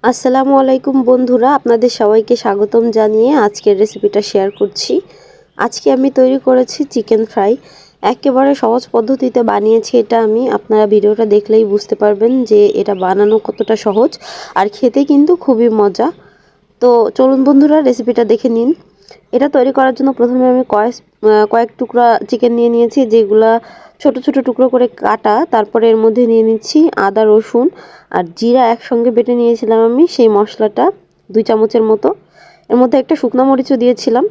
আসসালামু আলাইকুম বন্ধুরা, আপনাদের সবাইকে স্বাগতম জানিয়ে আজকের রেসিপিটা শেয়ার করছি। আজকে আমি তৈরি করেছি চিকেন ফ্রাই। একেবারে সহজ পদ্ধতিতে বানিয়েছি এটা আমি। আপনারা ভিডিওটা দেখলেই বুঝতে পারবেন যে এটা বানানো কতটা সহজ আর খেতে কিন্তু খুবই মজা। তো চলুন বন্ধুরা রেসিপিটা দেখে নিন। এটা তৈরি করার জন্য প্রথমে আমি কয়েক টুকরা চিকেন নিয়ে নিয়েছি, যেগুলা ছোট ছোট টুকরো করে কাটা। তারপরে এর মধ্যে নিয়ে নিচ্ছি আদা, রসুন আর জিরা একসঙ্গে বেটে নিয়েছিলাম আমি, সেই মশলাটা 2 চামচের মতো। এর মধ্যে একটা শুকনো মরিচও দিয়েছিলাম।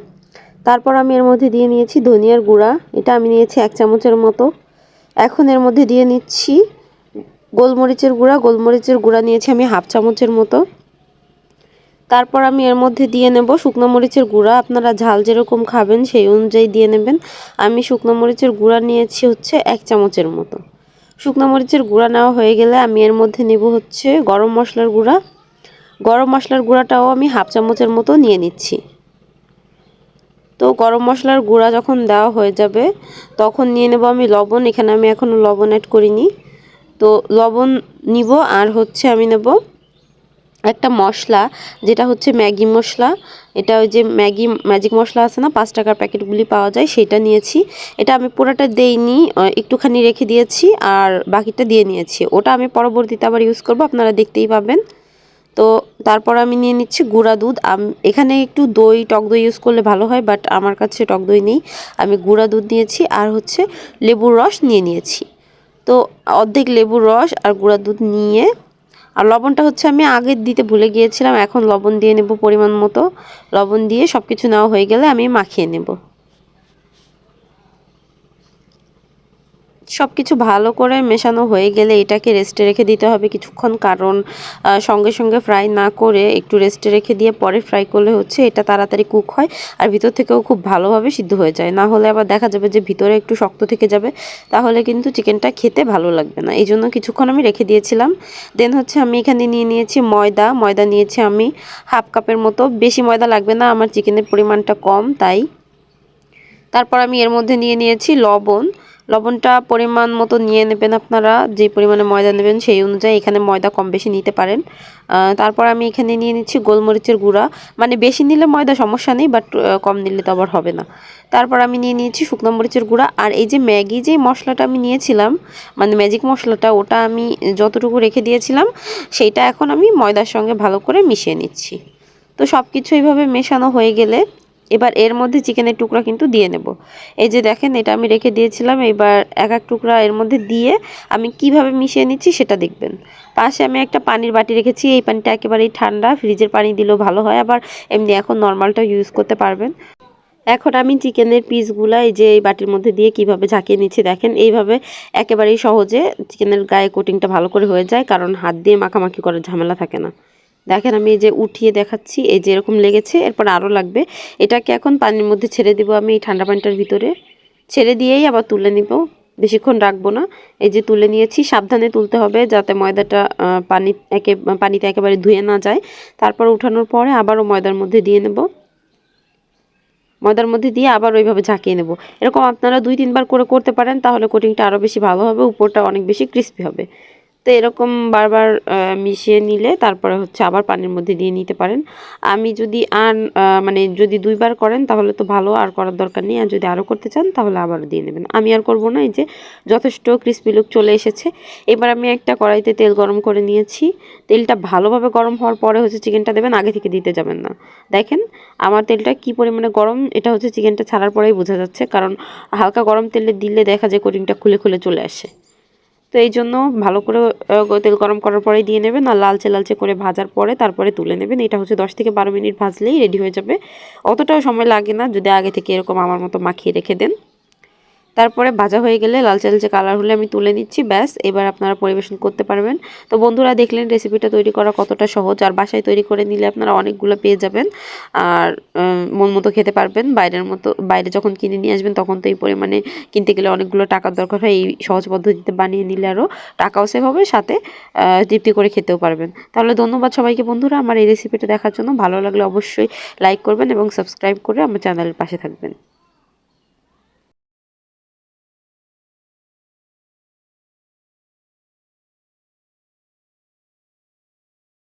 তারপর আমি এর মধ্যে দিয়ে নিয়েছি ধনিয়ার গুঁড়া, এটা আমি নিয়েছি 1 চামচের মতো। এখন এর মধ্যে দিয়ে নিচ্ছি গোলমরিচের গুঁড়া নিয়েছি আমি 1/2 চামচের মতো। তারপর আমি এর মধ্যে দিয়ে নেব শুকনো মরিচের গুঁড়া। আপনারা ঝাল যেরকম খাবেন সেই অনুযায়ী দিয়ে নেবেন। আমি শুকনো মরিচের গুঁড়া নিয়েছি হচ্ছে 1 চামচের মতো। শুকনো মরিচের গুঁড়া নেওয়া হয়ে গেলে আমি এর মধ্যে নেব হচ্ছে গরম মশলার গুঁড়া। গরম মশলার গুঁড়াটাও আমি 1/2 চামচের মতো নিয়ে নিচ্ছি। তো গরম মশলার গুঁড়া যখন দেওয়া হয়ে যাবে তখন নিয়ে নেব আমি লবণ। এখানে আমি এখনও লবণ অ্যাড করিনি। তো লবণ নিব, আর হচ্ছে আমি নেব একটা মশলা, যেটা হচ্ছে ম্যাগি মশলা। এটা ওই যে ম্যাজিক মশলা আছে না, 5 টাকার প্যাকেটগুলি পাওয়া যায়, সেটা নিয়েছি। এটা আমি পুরোটা দেইনি, একটুখানি রেখে দিয়েছি আর বাকিটা দিয়ে নিয়েছি। ওটা আমি পরবর্তীতে আবার ইউজ করব, আপনারা দেখতেই পাবেন। তো তারপর আমি নিয়ে নিচ্ছি গুঁড়া দুধ। এখানে একটু টক দই ইউজ করলে ভালো হয়, বাট আমার কাছে টক দই নেই। আমি গুঁড়া দুধ নিয়েছি আর হচ্ছে লেবুর রস নিয়ে নিয়েছি। তো অর্ধেক লেবুর রস আর গুঁড়া দুধ নিয়ে, আর লবণটা হচ্ছে আমি আগে দিতে ভুলে গিয়েছিলাম, এখন লবণ দিয়ে নেব পরিমাণ মতো। লবণ দিয়ে সব কিছু নেওয়া হয়ে গেলে আমি মাখিয়ে নেব। সব কিছু ভালো করে মেশানো হয়ে গেলে এটাকে রেস্টে রেখে দিতে হবে কিছুক্ষণ, কারণ সঙ্গে সঙ্গে ফ্রাই না করে একটু রেস্টে রেখে দিয়ে পরে ফ্রাই করলে হচ্ছে এটা তাড়াতাড়ি কুক হয় আর ভিতর থেকেও খুব ভালোভাবে সিদ্ধ হয়ে যায়। না হলে আবার দেখা যাবে যে ভিতরে একটু শক্ত থেকে যাবে, তাহলে কিন্তু চিকেনটা খেতে ভালো লাগবে না। এই জন্য কিছুক্ষণ আমি রেখে দিয়েছিলাম। দেন হচ্ছে আমি এখানে নিয়ে নিয়েছি ময়দা নিয়েছি আমি 1/2 কাপের মতো। বেশি ময়দা লাগবে না, আমার চিকেনের পরিমাণটা কম তাই। তারপর আমি এর মধ্যে নিয়ে নিয়েছি লবণটা পরিমাণ মতো নিয়ে নেবেন, আপনারা যে পরিমাণে ময়দা নেবেন সেই অনুযায়ী এখানে ময়দা কম বেশি নিতে পারেন। তারপর আমি এখানে নিয়ে নিচ্ছি গোলমরিচের গুঁড়া। মানে বেশি নিলে ময়দা সমস্যা নেই, বাট কম নিলে তো আবার হবে না। তারপর আমি নিয়ে নিয়েছি শুকনো মরিচের গুঁড়া। আর এই যে ম্যাগি যে মশলাটা আমি নিয়েছিলাম, মানে ম্যাজিক মশলাটা, ওটা আমি যতটুকু রেখে দিয়েছিলাম সেইটা এখন আমি ময়দার সঙ্গে ভালো করে মিশিয়ে নিচ্ছি। তো সব কিছু এইভাবে মেশানো হয়ে গেলে এবার এর মধ্যে চিকেনের টুকরা কিন্তু দিয়ে নেব। এই যে দেখেন, এটা আমি রেখে দিয়েছিলাম, এবার এক এক টুকরা এর মধ্যে দিয়ে আমি কিভাবে মিশিয়ে নিচ্ছি সেটা দেখবেন। পাশে আমি একটা পানির বাটি রেখেছি, এই পানিটা একেবারেই ঠান্ডা, ফ্রিজের পানি দিলেও ভালো হয়, আবার এমনি এখন নর্মালটাও ইউজ করতে পারবেন। এখন আমি চিকেনের পিসগুলা এই যে এই বাটির মধ্যে দিয়ে কিভাবে ঝাঁকিয়ে নিচ্ছি দেখেন। এইভাবে একেবারেই সহজে চিকেনের গায়ে কোটিংটা ভালো করে হয়ে যায়, কারণ হাত দিয়ে মাখামাখি করার ঝামেলা থাকে না। দেখেন আমি এই যে উঠিয়ে দেখাচ্ছি, এই যে এরকম লেগেছে, এরপর আরও লাগবে। এটাকে এখন পানির মধ্যে ছেড়ে দিব আমি, এই ঠান্ডা পানিটার ভিতরে ছেড়ে দিয়েই আবার তুলে নিব। বেশিক্ষণ রাখবো না। এই যে তুলে নিয়েছি, সাবধানে তুলতে হবে যাতে ময়দাটা পানিতে একেবারে ধুয়ে না যায়। তারপর উঠানোর পরে আবারও ময়দার মধ্যে দিয়ে আবার ওইভাবে ঝাঁকিয়ে নেব। এরকম আপনারা 2-3 বার করে করতে পারেন, তাহলে কোটিংটা আরও বেশি ভালো হবে, উপরটা অনেক বেশি ক্রিস্পি হবে। তো এরকম বারবার মিশিয়ে নিলে তারপরে হচ্ছে আবার পানির মধ্যে দিয়ে নিতে পারেন। আমি যদি মানে যদি 2 বার করেন তাহলে তো ভালো, আর করার দরকার নেই। আর যদি আরও করতে চান তাহলে আবারও দিয়ে নেবেন। আমি আর করব না, এই যে যথেষ্ট ক্রিস্পি লুক চলে এসেছে। এবার আমি একটা কড়াইতে তেল গরম করে নিয়েছি। তেলটা ভালোভাবে গরম হওয়ার পরে হচ্ছে চিকেনটা দেবেন, আগে থেকে দিতে যাবেন না। দেখেন আমার তেলটা কি পরিমাণে গরম, এটা হচ্ছে চিকেনটা ছাড়ার পরেই বোঝা যাচ্ছে, কারণ হালকা গরম তেলে দিলে দেখা যায় কোটিংটা খুলে খুলে চলে আসে। তো এই জন্য ভালো করে তেল গরম করার পরেই দিয়ে নেবেন, আর লালচে লালচে করে ভাজার পরে তারপরে তুলে নেবেন। এটা হচ্ছে 10 থেকে 12 মিনিট ভাজলেই রেডি হয়ে যাবে। অতটাও সময় লাগে না যদি আগে থেকে এরকম আমার মতো মাখিয়ে রেখে দেন। তারপরে ভাজা হয়ে গেলে লালচে লালচে কালার হলে আমি তুলে নিচ্ছি, ব্যাস এবার আপনারা পরিবেশন করতে পারবেন। তো বন্ধুরা দেখলেন রেসিপিটা তৈরি করা কতটা সহজ, আর বাসায় তৈরি করে নিলে আপনারা অনেকগুলো পেয়ে যাবেন আর মন মতো খেতে পারবেন। বাইরে যখন কিনে নিয়ে আসবেন তখন তো এই পরিমাণে কিনতে গেলে অনেকগুলো টাকার দরকার হয়, এই সহজ পদ্ধতিতে বানিয়ে নিলে আরও টাকাও সেভ হবে, সাথে তৃপ্তি করে খেতেও পারবেন। তাহলে ধন্যবাদ সবাইকে বন্ধুরা আমার এই রেসিপিটা দেখার জন্য। ভালো লাগলে অবশ্যই লাইক করবেন এবং সাবস্ক্রাইব করে আমার চ্যানেলের পাশে থাকবেন।